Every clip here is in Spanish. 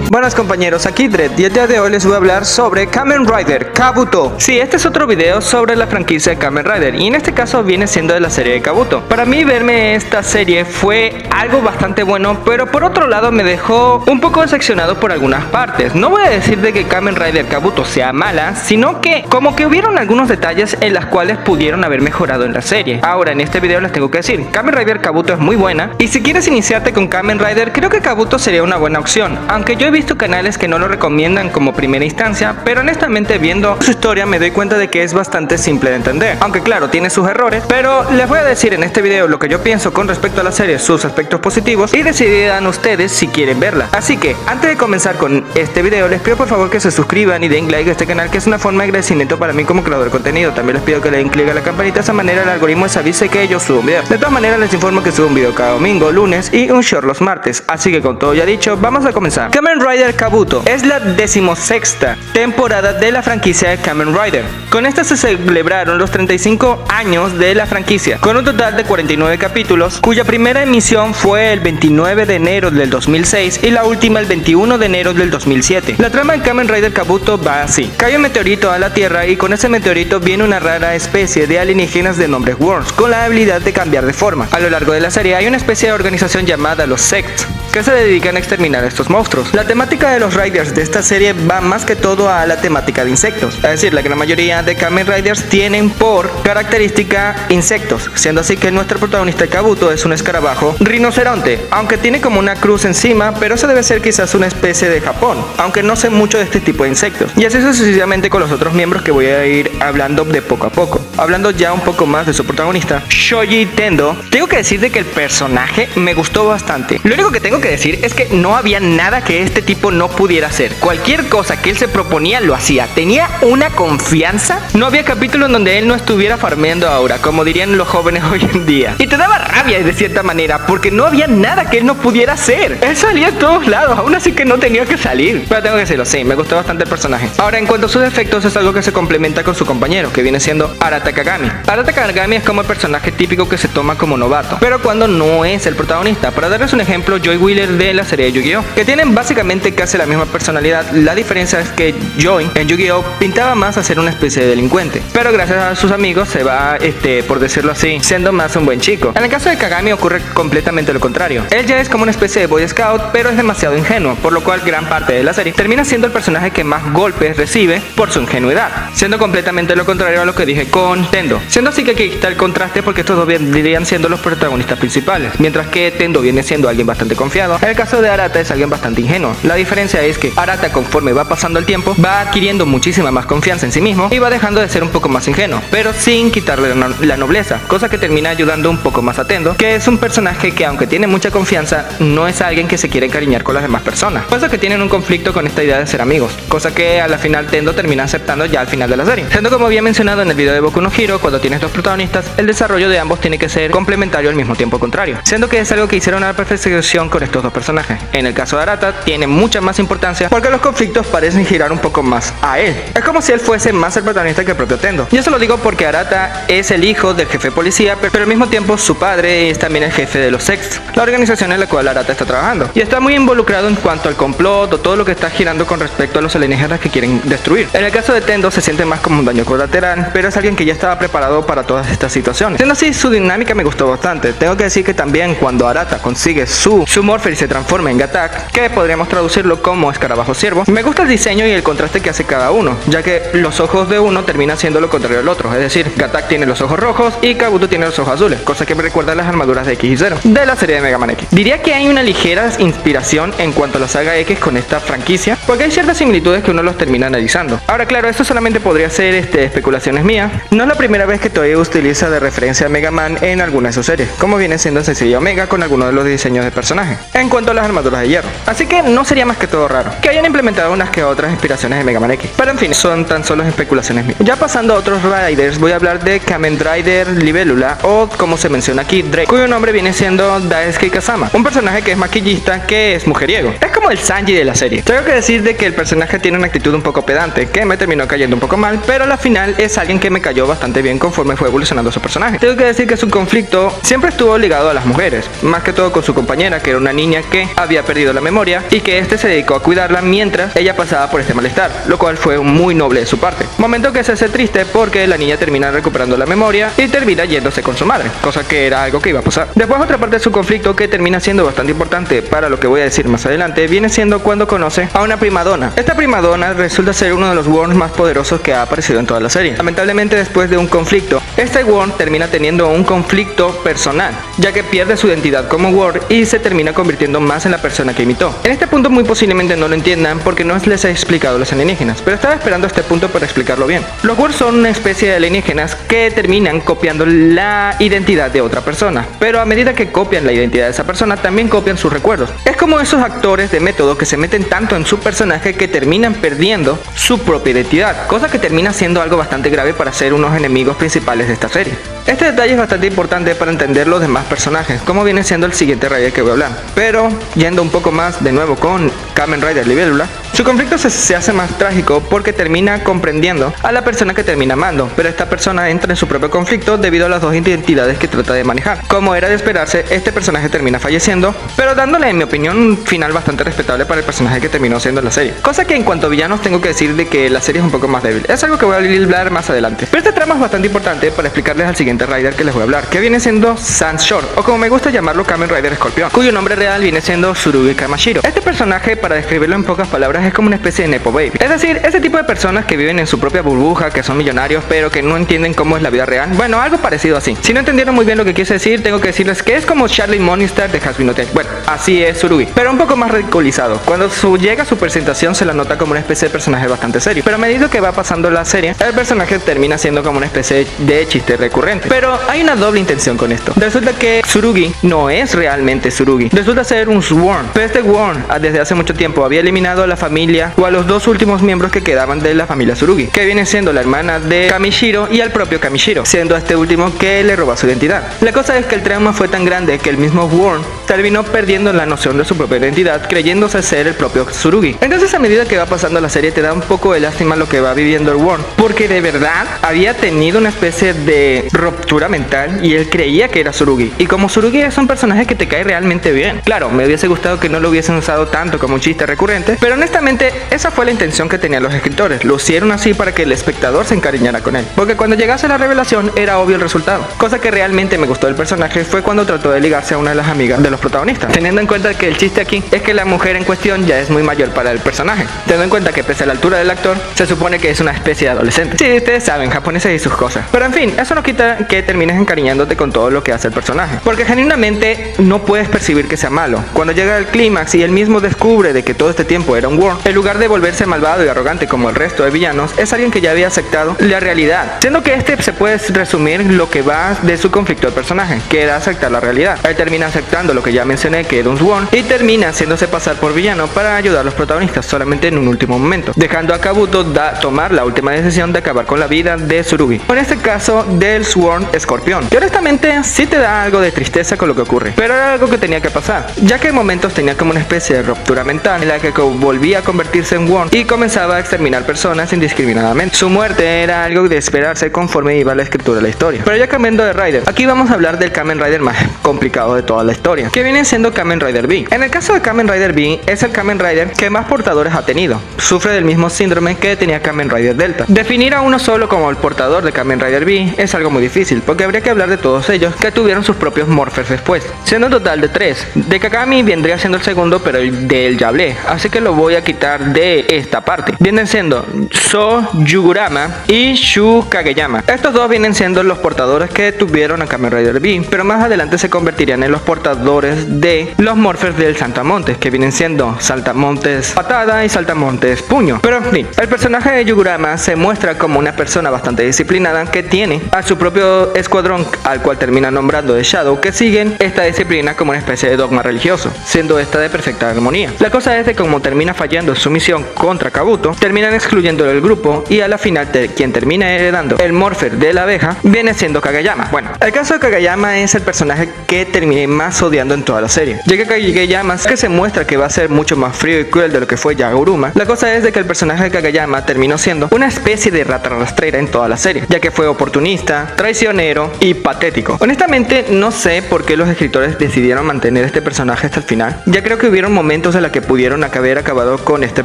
Buenas compañeros, aquí Dredd y el día de hoy les voy a hablar sobre Kamen Rider Kabuto. Sí, este es otro video sobre la franquicia de Kamen Rider y en este caso viene siendo de la serie de Kabuto. Para mí verme esta serie fue algo bastante bueno, pero por otro lado me dejó un poco decepcionado por algunas partes. No voy a decir de que Kamen Rider Kabuto sea mala, sino que como que hubieron algunos detalles en las cuales pudieron haber mejorado en la serie. Ahora en este video les tengo que decir, Kamen Rider Kabuto es muy buena y si quieres iniciarte con Kamen Rider creo que Kabuto sería una buena opción, aunque yo he visto canales que no lo recomiendan como primera instancia, pero honestamente viendo su historia me doy cuenta de que es bastante simple de entender, aunque claro tiene sus errores, pero les voy a decir en este video lo que yo pienso con respecto a la serie, sus aspectos positivos y decidirán ustedes si quieren verla. Así que antes de comenzar con este video les pido por favor que se suscriban y den like a este canal, que es una forma de agradecimiento para mí como creador de contenido. También les pido que le den click a la campanita, de esa manera el algoritmo les avise que yo subo un video. De todas maneras les informo que subo un video cada domingo, lunes y un short los martes. Así que con todo ya dicho, vamos a comenzar. Kamen Rider Kabuto es la 16ª temporada de la franquicia de Kamen Rider. Con esta se celebraron los 35 años de la franquicia, con un total de 49 capítulos, cuya primera emisión fue el 29 de enero del 2006 y la última el 21 de enero del 2007. La trama de Kamen Rider Kabuto va así: cae un meteorito a la Tierra y con ese meteorito viene una rara especie de alienígenas de nombre Worms, con la habilidad de cambiar de forma. A lo largo de la serie hay una especie de organización llamada los Sects, que se dedican a exterminar a estos monstruos. La temática de los Riders de esta serie va más que todo a la temática de insectos, es decir, la gran mayoría de Kamen Riders tienen por característica insectos, siendo así que nuestro protagonista Kabuto es un escarabajo rinoceronte, aunque tiene como una cruz encima, pero eso debe ser quizás una especie de Japón, aunque no sé mucho de este tipo de insectos. Y así sucesivamente con los otros miembros que voy a ir hablando de poco a poco. Hablando ya un poco más de su protagonista, Shoji Tendo, tengo que decir de que el personaje me gustó bastante. Lo único que tengo que decir es que no había nada que este tipo no pudiera hacer. Cualquier cosa que él se proponía lo hacía. Tenía una confianza. No había capítulo en donde él no estuviera farmeando aura, como dirían los jóvenes hoy en día. Y te daba rabia de cierta manera, porque no había nada que él no pudiera hacer. Él salía a todos lados, aún así que no tenía que salir. Pero tengo que decirlo, sí, me gustó bastante el personaje. Ahora, en cuanto a sus defectos, es algo que se complementa con su compañero, que viene siendo Arata Kagami. Arata Kagami es como el personaje típico que se toma como novato, pero cuando no es el protagonista. Para darles un ejemplo, Joy Wheeler de la serie de Yu-Gi-Oh, que tienen básicamente casi la misma personalidad. La diferencia es que Joy en Yu-Gi-Oh pintaba más a ser una especie de delincuente, pero gracias a sus amigos se va, por decirlo así, siendo más un buen chico. En el caso de Kagami ocurre completamente lo contrario. Él ya es como una especie de Boy Scout, pero es demasiado ingenuo, por lo cual gran parte de la serie termina siendo el personaje que más golpes recibe por su ingenuidad, siendo completamente lo contrario a lo que dije con Tendo. Siendo así que aquí está el contraste, porque estos dos vendrían siendo los protagonistas principales, mientras que Tendo viene siendo alguien bastante confiado. En el caso de Arata es alguien bastante ingenuo. La diferencia es que Arata, conforme va pasando el tiempo, va adquiriendo muchísima más confianza en sí mismo y va dejando de ser un poco más ingenuo, pero sin quitarle la nobleza, cosa que termina ayudando un poco más a Tendo, que es un personaje que aunque tiene mucha confianza, no es alguien que se quiere encariñar con las demás personas. Por eso que tienen un conflicto con esta idea de ser amigos, cosa que a la final Tendo termina aceptando ya al final de la serie. Siendo como había mencionado en el video de Boku no Hero, cuando tienes dos protagonistas, el desarrollo de ambos tiene que ser complementario al mismo tiempo contrario, siendo que es algo que hicieron a la perfección con estos dos personajes. En el caso de Arata tiene mucha más importancia porque los conflictos parecen girar un poco más a él. Es como si él fuese más el protagonista que el propio Tendo. Y eso lo digo porque Arata es el hijo del jefe de policía, pero al mismo tiempo su padre es también el jefe de los Sects, la organización en la cual Arata está trabajando, y está muy involucrado en cuanto al complot o todo lo que está girando con respecto a los alienígenas que quieren destruir. En el caso de Tendo se siente más como un daño colateral, pero es alguien que ya estaba preparado para todas estas situaciones. Siendo así, su dinámica me gustó bastante. Tengo que decir que también cuando Arata consigue su Morpher y se transforma en Gatak, que podríamos traducirlo como escarabajo ciervo, me gusta el diseño y el contraste que hace cada uno, ya que los ojos de uno terminan siendo lo contrario del otro, es decir, Gatak tiene los ojos rojos y Kabuto tiene los ojos azules, cosa que me recuerda a las armaduras de X y Zero de la serie de Mega Man X. Diría que hay una ligera inspiración en cuanto a la saga X con esta franquicia, porque hay ciertas similitudes que uno los termina analizando. Ahora claro, esto solamente podría ser especulaciones mías. No es la primera vez que Toei utiliza de referencia a Mega Man en alguna de sus series, como viene siendo en Sencilla Omega con algunos de los diseños de personajes en cuanto a las armaduras de hierro. Así que no sería más que todo raro que hayan implementado unas que otras inspiraciones de Mega Man X, pero en fin, son tan solo especulaciones mías. Ya pasando a otros Riders, voy a hablar de Kamen Rider Libélula, o como se menciona aquí, Drake, cuyo nombre viene siendo Daisuke Kazama, un personaje que es maquillista, que es mujeriego. Es como el Sanji de la serie. Tengo que decir de que el personaje tiene una actitud un poco pedante, que me terminó cayendo un poco mal, pero a la final es alguien que me cayó bastante bien conforme fue evolucionando su personaje. Tengo que decir que su conflicto siempre estuvo ligado a las mujeres, más que todo con su compañera, que era una niña que había perdido la memoria y que que este se dedicó a cuidarla mientras ella pasaba por este malestar, lo cual fue muy noble de su parte. Momento que se hace triste porque la niña termina recuperando la memoria y termina yéndose con su madre, cosa que era algo que iba a pasar. Después otra parte de su conflicto que termina siendo bastante importante para lo que voy a decir más adelante viene siendo cuando conoce a una primadona. Esta primadona resulta ser uno de los Worms más poderosos que ha aparecido en toda la serie. Lamentablemente después de un conflicto, este Worm termina teniendo un conflicto personal, ya que pierde su identidad como Worm y se termina convirtiendo más en la persona que imitó. En este punto muy posiblemente no lo entiendan porque no les he explicado a los alienígenas, pero estaba esperando este punto para explicarlo bien. Los Worms son una especie de alienígenas que terminan copiando la identidad de otra persona, pero a medida que copian la identidad de esa persona también copian sus recuerdos. Es como esos actores de método que se meten tanto en su personaje que terminan perdiendo su propia identidad, cosa que termina siendo algo bastante grave para ser unos enemigos principales de esta serie. Este detalle es bastante importante para entender los demás personajes, como viene siendo el siguiente Rider que voy a hablar. Pero, yendo un poco más de nuevo con Kamen Rider Libélula, su conflicto se hace más trágico porque termina comprendiendo a la persona que termina amando, pero esta persona entra en su propio conflicto debido a las dos identidades que trata de manejar. Como era de esperarse, este personaje termina falleciendo, pero dándole, en mi opinión, un final bastante respetable para el personaje que terminó siendo la serie. Cosa que en cuanto a villanos tengo que decir de que la serie es un poco más débil. Es algo que voy a hablar más adelante. Pero este trama es bastante importante para explicarles al siguiente Rider que les voy a hablar, que viene siendo Sans Shore, o como me gusta llamarlo, Kamen Rider Escorpión, cuyo nombre real viene siendo Tsurugi Kamashiro. Este personaje, para describirlo en pocas palabras, es como una especie de Nepo Baby. Es decir, ese tipo de personas que viven en su propia burbuja, que son millonarios, pero que no entienden cómo es la vida real. Bueno, algo parecido así. Si no entendieron muy bien lo que quise decir, tengo que decirles que es como Charlie Morningstar de Hazbin Hotel. Bueno, así es Tsurugi, pero un poco más ridiculizado. Cuando llega a su presentación se la nota como una especie de personaje bastante serio, pero a medida que va pasando la serie, el personaje termina siendo como una especie de chiste recurrente. Pero hay una doble intención con esto. Resulta que Tsurugi no es realmente Tsurugi, resulta ser un Worm, pero este Worm desde hace mucho tiempo había eliminado a la familia o a los dos últimos miembros que quedaban de la familia Tsurugi, que viene siendo la hermana de Kamishiro y al propio Kamishiro, siendo este último que le roba su identidad. La cosa es que el trauma fue tan grande que el mismo Worm terminó perdiendo la noción de su propia identidad, creyéndose ser el propio Tsurugi. Entonces a medida que va pasando la serie te da un poco de lástima lo que va viviendo el Worm, porque de verdad había tenido una especie de ruptura mental y él creía que era Tsurugi, y como Tsurugi es un personaje que te cae realmente bien. Claro, me hubiese gustado que no lo hubiesen usado tanto como un chiste recurrente, pero honestamente esa fue la intención que tenían los escritores. Lo hicieron así para que el espectador se encariñara con él, porque cuando llegase la revelación era obvio el resultado. Cosa que realmente me gustó del personaje fue cuando trató de ligarse a una de las amigas de los protagonistas, teniendo en cuenta que el chiste aquí es que la mujer en cuestión ya es muy mayor para el personaje, teniendo en cuenta que pese a la altura del actor se supone que es una especie de adolescente. Sí, ustedes saben, japoneses y sus cosas, pero en fin, eso no quita que termines encariñándote con todo lo que hace el personaje, porque genuinamente no puedes percibir que sea malo. Cuando llega el clímax y él mismo descubre de que todo este tiempo era un Worm, en lugar de volverse malvado y arrogante como el resto de villanos, es alguien que ya había aceptado la realidad, siendo que este se puede resumir lo que va de su conflicto del personaje, que era aceptar la realidad. Él termina aceptando lo que ya mencioné, que era un Worm, y termina haciéndose pasar por villano para ayudar a los protagonistas solamente en un último momento, dejando a Kabuto tomar la última decisión de acabar con la vida de Tsurugi, en este caso del Worm Escorpión, que honestamente sí te da algo de tristeza con lo que ocurre, pero era algo que tenía que pasar, ya que en momentos tenía como una especie de ruptura mental en la que volvía a convertirse en Worm y comenzaba a exterminar personas indiscriminadamente. Su muerte era algo de esperarse conforme iba la escritura de la historia. Pero ya cambiando de Rider, aquí vamos a hablar del Kamen Rider más complicado de toda la historia, que viene siendo Kamen Rider V. En el caso de Kamen Rider V, es el Kamen Rider que más portadores ha tenido. Sufre del mismo síndrome que tenía Kamen Rider Delta. Definir a uno solo como el portador de Kamen Rider V es algo muy difícil, porque habría que hablar de todos ellos que tuvieron sus propios morphers después, siendo un total de 3. De Kakami vendría siendo el segundo, pero de él ya hablé, así que lo voy a quitar de esta parte. Vienen siendo So Yugurama y Shu Kageyama. Estos dos vienen siendo los portadores que tuvieron a Kamen Rider V, pero más adelante se convertirían en los portadores de los morphers del Saltamontes, que vienen siendo Saltamontes Patada y Saltamontes Puño. Pero en fin, el personaje de Yugurama se muestra como una persona bastante disciplinada que tiene a su propio escuadrón, al cual termina nombrando de Shadow, que siguen esta disciplina como una especie de dogma religioso, siendo esta de perfecta armonía. La cosa es de cómo termina falleciendo fallando su misión contra Kabuto, terminan excluyéndolo del grupo y a la final quien termina heredando el Morpher de la abeja viene siendo Kageyama. Bueno, el caso de Kageyama es el personaje que terminé más odiando en toda la serie, ya que Kageyama que se muestra que va a ser mucho más frío y cruel de lo que fue Yaguruma. La cosa es de que el personaje de Kageyama terminó siendo una especie de rata rastrera en toda la serie, ya que fue oportunista, traicionero y patético. Honestamente no sé por qué los escritores decidieron mantener este personaje hasta el final. Ya creo que hubieron momentos en los que pudieron haber acabado con este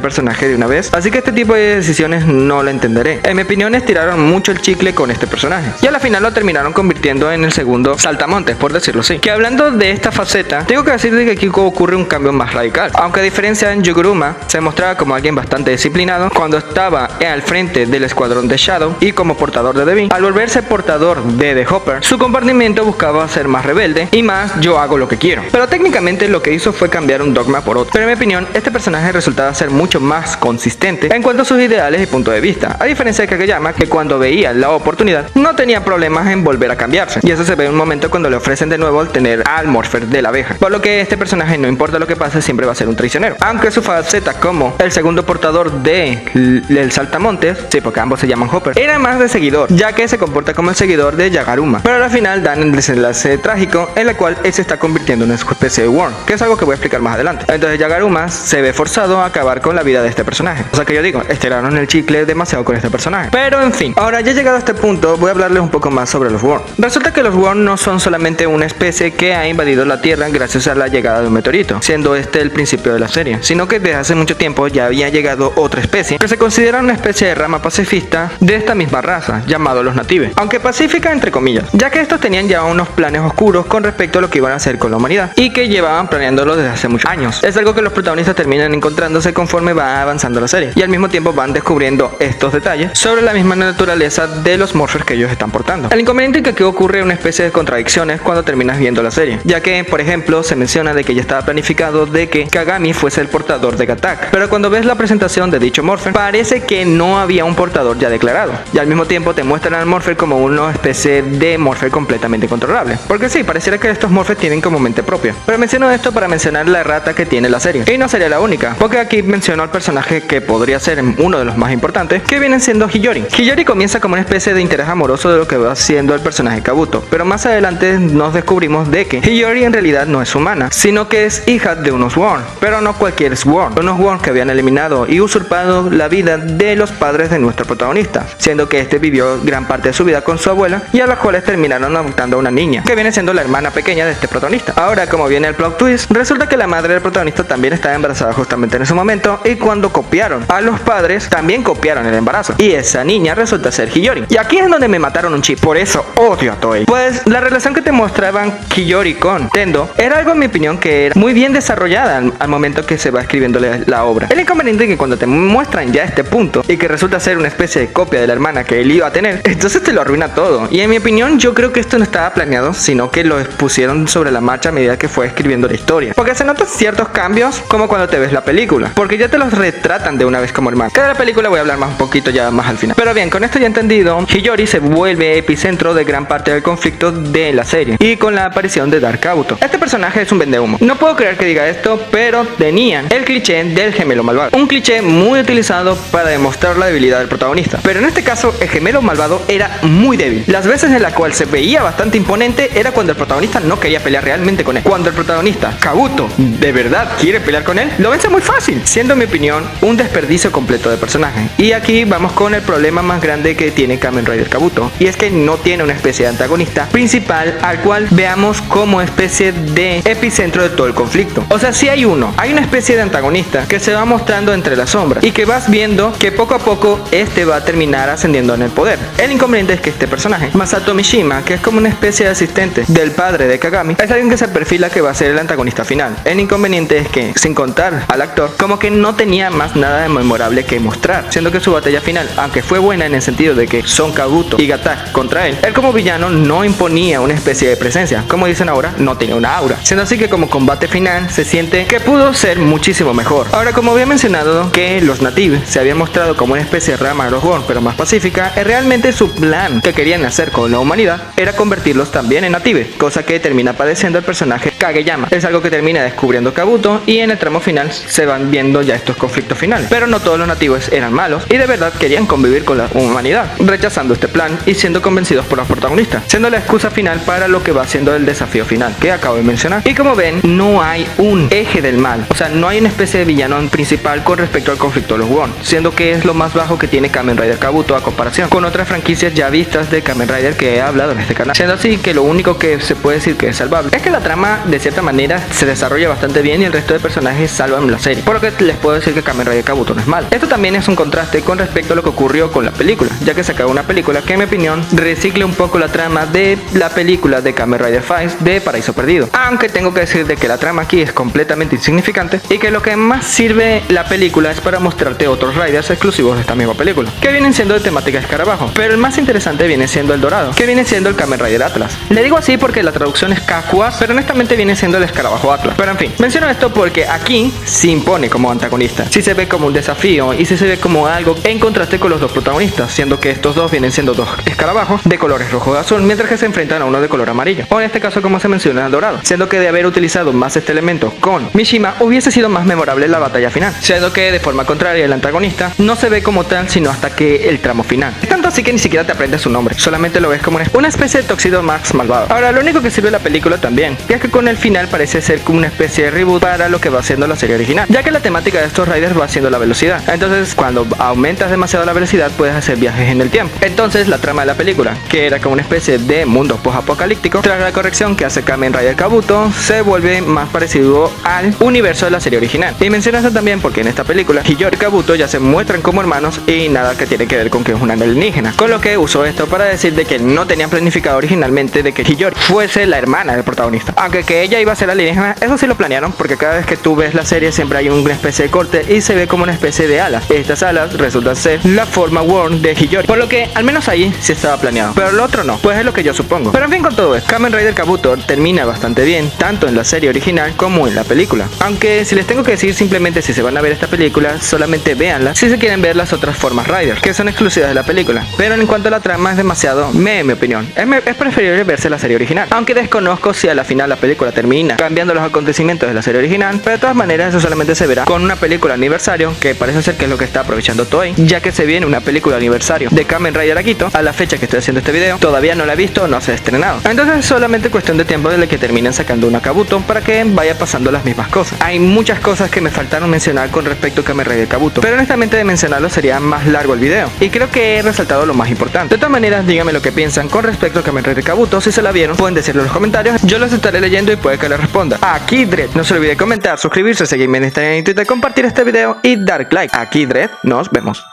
personaje de una vez, así que este tipo de decisiones no lo entenderé. En mi opinión estiraron mucho el chicle con este personaje y a la final lo terminaron convirtiendo en el segundo saltamontes, por decirlo así. Que hablando de esta faceta, tengo que decir que aquí ocurre un cambio más radical. Aunque a diferencia de Yaguruma se mostraba como alguien bastante disciplinado cuando estaba al frente del escuadrón de Shadow y como portador de Devin, al volverse portador de The Hopper, su comportamiento buscaba ser más rebelde y más yo hago lo que quiero. Pero técnicamente lo que hizo fue cambiar un dogma por otro. Pero en mi opinión, este personaje resultaba ser mucho más consistente en cuanto a sus ideales y punto de vista, a diferencia de Kageyama, que cuando veía la oportunidad no tenía problemas en volver a cambiarse. Y eso se ve en un momento cuando le ofrecen de nuevo el tener al Morpher de la abeja. Por lo que este personaje, no importa lo que pase, siempre va a ser un traicionero. Aunque su faceta como el segundo portador del saltamontes, sí, porque ambos se llaman Hopper, era más de seguidor, ya que se comporta como el seguidor de Yaguruma. Pero al final dan el desenlace trágico en el cual él se está convirtiendo en una especie de worm, que es algo que voy a explicar más adelante. Entonces Yaguruma se ve forzado a acabar con la vida de este personaje. O sea que yo digo, estiraron el chicle demasiado con este personaje. Pero en fin, ahora ya llegado a este punto, voy a hablarles un poco más sobre los worm. Resulta que los worm no son solamente una especie que ha invadido la Tierra gracias a la llegada de un meteorito, siendo este el principio de la serie, sino que desde hace mucho tiempo ya había llegado otra especie que se considera una especie de rama pacifista de esta misma raza, llamado los natives, aunque pacífica entre comillas, ya que estos tenían ya unos planes oscuros con respecto a lo que iban a hacer con la humanidad y que llevaban planeándolo desde hace muchos años. Es algo que los protagonistas terminan encontrándose conforme va avanzando la serie y al mismo tiempo van descubriendo estos detalles sobre la misma naturaleza de los morphers que ellos están portando. El inconveniente es que aquí ocurre una especie de contradicciones cuando terminas viendo la serie, ya que por ejemplo se menciona de que ya estaba planificado de que Kagami fuese el portador de Gattaca, pero cuando ves la presentación de dicho Morpher parece que no había un portador ya declarado, y al mismo tiempo te muestran al Morpher como una especie de Morpher completamente controlable, porque sí, pareciera que estos Morphers tienen como mente propia. Pero menciono esto para mencionar la errata que tiene la serie, y no sería la única, porque aquí menciono al personaje que podría ser uno de los más importantes, que viene siendo Hiyori. Hiyori comienza como una especie de interés amoroso de lo que va siendo el personaje Kabuto, pero más adelante nos descubrimos de que Hiyori en realidad no es humana, sino que es hija de unos Worm, pero no cualquier Worm, unos Worm que habían eliminado y usurpado la vida de los padres de nuestro protagonista, siendo que este vivió gran parte de su vida con su abuela y a las cuales terminaron adoptando a una niña, que viene siendo la hermana pequeña de este protagonista. Ahora, como viene el plot twist, resulta que la madre del protagonista también estaba embarazada justamente en ese momento, y cuando copiaron a los padres, también copiaron el embarazo, y esa niña resulta ser Hiyori. Y aquí es donde me mataron un chip, por eso odio a Toei. Pues la relación que te mostraban Hiyori con Tendo era algo, en mi opinión, que era muy bien desarrollada al momento que se va escribiéndole la obra. El inconveniente es que cuando te muestran ya este punto y que resulta ser una especie de copia de la hermana que él iba a tener, entonces te lo arruina todo. Y en mi opinión, yo creo que esto no estaba planeado, sino que lo pusieron sobre la marcha a medida que fue escribiendo la historia, porque se notan ciertos cambios como cuando te ves la película, porque ya te los retratan de una vez como hermano. Que de la película voy a hablar más un poquito ya más al final. Pero bien, con esto ya entendido, Hiyori se vuelve epicentro de gran parte del conflicto de la serie, y con la aparición de Dark Kabuto. Este personaje es un vendehumo. No puedo creer que diga esto, pero tenían el cliché del gemelo malvado, un cliché muy utilizado para demostrar la debilidad del protagonista, pero en este caso el gemelo malvado era muy débil. Las veces en las cuales se veía bastante imponente era cuando el protagonista no quería pelear realmente con él. Cuando el protagonista, Kabuto, de verdad quiere pelear con él, lo vence muy fácil, siendo en mi opinión un desperdicio completo de personaje. Y aquí vamos con el problema más grande que tiene Kamen Rider Kabuto, y es que no tiene una especie de antagonista principal al cual veamos como especie de epicentro de todo el conflicto. O sea, si hay uno, hay una especie de antagonista que se va mostrando entre las sombras y que vas viendo que poco a poco este va a terminar ascendiendo en el poder. El inconveniente es que este personaje, Masato Mishima, que es como una especie de asistente del padre de Kagami, es alguien que se perfila que va a ser el antagonista final. El inconveniente es que, sin contar al actor, como que no tenía más nada de memorable que mostrar, siendo que su batalla final, aunque fue buena en el sentido de que son Kabuto y Gattaca contra él como villano no imponía una especie de presencia, como dicen ahora, no tenía una aura, siendo así que como combate final se siente que pudo ser muchísimo mejor. Ahora, como había mencionado que los natives se habían mostrado como una especie de rama de los Worm, pero más pacífica, realmente su plan que querían hacer con la humanidad era convertirlos también en natives, cosa que termina padeciendo el personaje Kageyama. Es algo que termina descubriendo Kabuto, y en el tramo final se van viendo viendo ya estos conflictos finales. Pero no todos los nativos eran malos y de verdad querían convivir con la humanidad, rechazando este plan y siendo convencidos por los protagonistas, siendo la excusa final para lo que va siendo el desafío final que acabo de mencionar. Y como ven, no hay un eje del mal, o sea, no hay una especie de villano principal con respecto al conflicto de los Worms, siendo que es lo más bajo que tiene Kamen Rider Kabuto a comparación con otras franquicias ya vistas de Kamen Rider que he hablado en este canal, siendo así que lo único que se puede decir que es salvable es que la trama de cierta manera se desarrolla bastante bien y el resto de personajes salvan la serie, por lo que les puedo decir que Kamen Rider Kabuto no es malo. Esto también es un contraste con respecto a lo que ocurrió con la película, ya que sacaron una película que en mi opinión recicle un poco la trama de la película de Kamen Rider Fights de Paraíso Perdido, aunque tengo que decir de que la trama aquí es completamente insignificante y que lo que más sirve la película es para mostrarte otros Riders exclusivos de esta misma película, que vienen siendo de temática escarabajo, pero el más interesante viene siendo el dorado, que viene siendo el Kamen Rider Atlas. Le digo así porque la traducción es Kakuas, pero honestamente viene siendo el escarabajo Atlas. Pero en fin, menciono esto porque aquí se impone como antagonista, si se ve como un desafío y si se ve como algo en contraste con los dos protagonistas, siendo que estos dos vienen siendo dos escarabajos de colores rojo y azul, mientras que se enfrentan a uno de color amarillo, o en este caso como se menciona el dorado, siendo que de haber utilizado más este elemento con Mishima hubiese sido más memorable la batalla final, siendo que de forma contraria el antagonista no se ve como tal sino hasta que el tramo final. Es tanto así que ni siquiera te aprendes su nombre, solamente lo ves como una especie de Tuxedo Max malvado. Ahora, lo único que sirve la película también es que con el final parece ser como una especie de reboot para lo que va siendo la serie original, ya que la temática de estos Riders va siendo la velocidad. Entonces cuando aumentas demasiado la velocidad puedes hacer viajes en el tiempo. Entonces la trama de la película, que era como una especie de mundo post-apocalíptico, tras la corrección que hace Kamen Rider Kabuto, se vuelve más parecido al universo de la serie original. Y menciono eso también porque en esta película Hiyori y Kabuto ya se muestran como hermanos y nada que tiene que ver con que es una alienígena, con lo que uso esto para decir de que no tenían planificado originalmente de que Hiyori fuese la hermana del protagonista, aunque que ella iba a ser alienígena, eso sí lo planearon porque cada vez que tú ves la serie siempre hay una especie de corte y se ve como una especie de alas. Estas alas resultan ser la forma Worm de Hiyori, por lo que al menos ahí sí estaba planeado, pero lo otro no, pues es lo que yo supongo. Pero en fin, con todo esto, Kamen Rider Kabuto termina bastante bien, tanto en la serie original como en la película, aunque si les tengo que decir simplemente si se van a ver esta película, solamente véanla si se quieren ver las otras formas Rider, que son exclusivas de la película, pero en cuanto a la trama es demasiado en mi opinión, es preferible verse la serie original, aunque desconozco si a la final la película termina cambiando los acontecimientos de la serie original, pero de todas maneras eso solamente se verá con una película aniversario, que parece ser que es lo que está aprovechando Toei, ya que se viene una película aniversario de Kamen Rider Akito. A la fecha que estoy haciendo este video todavía no la he visto, no se ha estrenado, entonces es solamente cuestión de tiempo de que terminen sacando una Kabuto para que vaya pasando las mismas cosas. Hay muchas cosas que me faltaron mencionar con respecto a Kamen Rider Kabuto, pero honestamente de mencionarlo sería más largo el video y creo que he resaltado lo más importante. De todas maneras, díganme lo que piensan con respecto a Kamen Rider Kabuto. Si se la vieron pueden decirlo en los comentarios, yo los estaré leyendo y puede que les responda. Aquí Dread, no se olvide comentar, suscribirse, seguirme en Instagram y Twitter, compartir este video y dar like. Aquí Dread, nos vemos.